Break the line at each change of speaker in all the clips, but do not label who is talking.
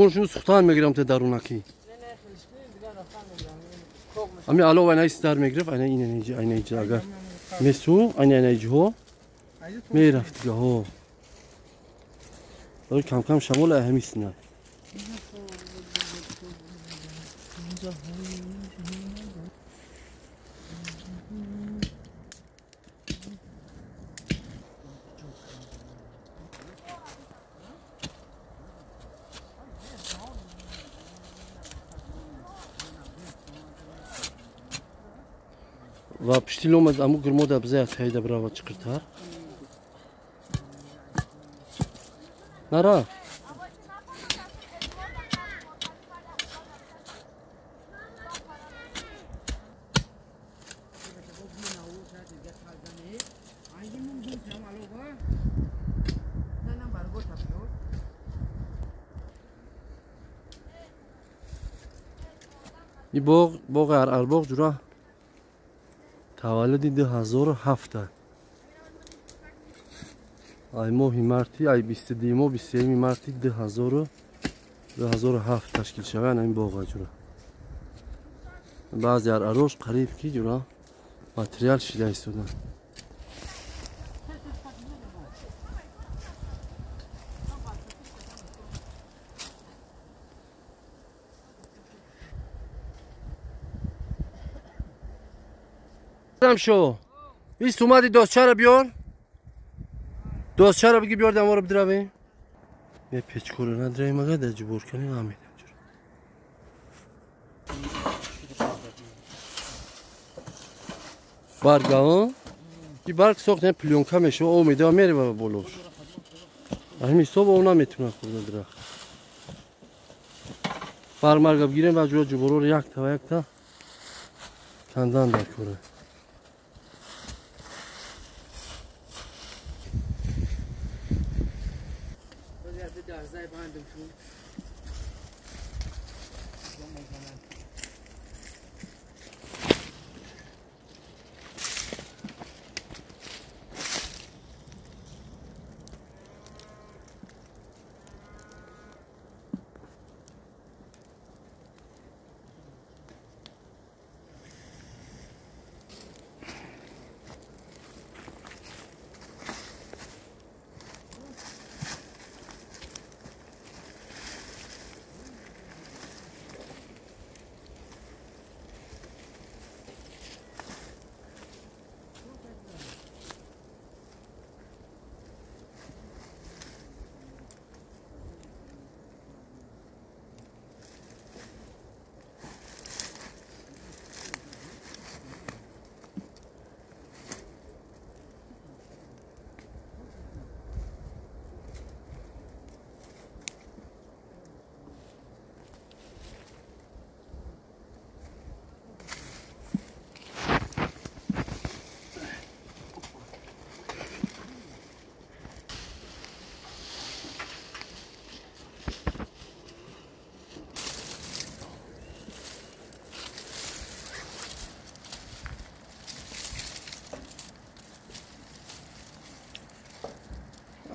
شنو سختان میگیرم تا درونکی امی علاوه اینای ستار میگرفت اینای اگر مسو اینای جو میرفت دیگه ها داره کم کم شمال اهمیست نه و پشتی لوم از امو گرمو دا بزای از هایده براوا چکرد ها نرا این باغ ارباغ جورا تولدی 2007 ای ماهی مارتی ای 22 ماه 23 مارتی 2007 تشکیل شوند این باغ جورا بعضی اروش قریب کی جورا ماتریال شده ایستادن شو ایست اومدی دوستچه رو بیار دوستچه رو بگی بیار دما رو بدروی یه پیچکوره نداری مگه در جبور کنی نمیدم برگ ها این برگ ساخت پلیونکا میشه امیده میره و بلوش همین صبح اونا میتونه خورده درخت برمرگ بگیریم و جورا جبور رو یک تا کندن در کوره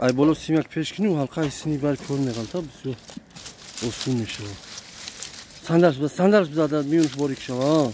ای بالا سیمک پیش کنی و حلقه سینی بر کار میگن تا بسیار اصول میشه صندلش بزاده میونش باریک شما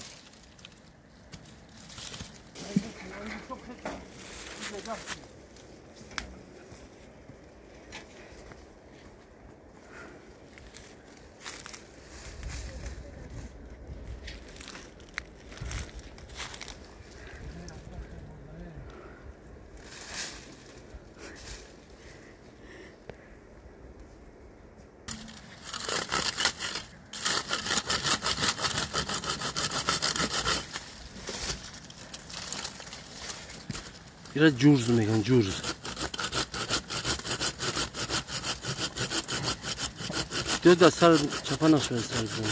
ایره جورز میگن جورز دو دست سر چپا نشوید سر بزن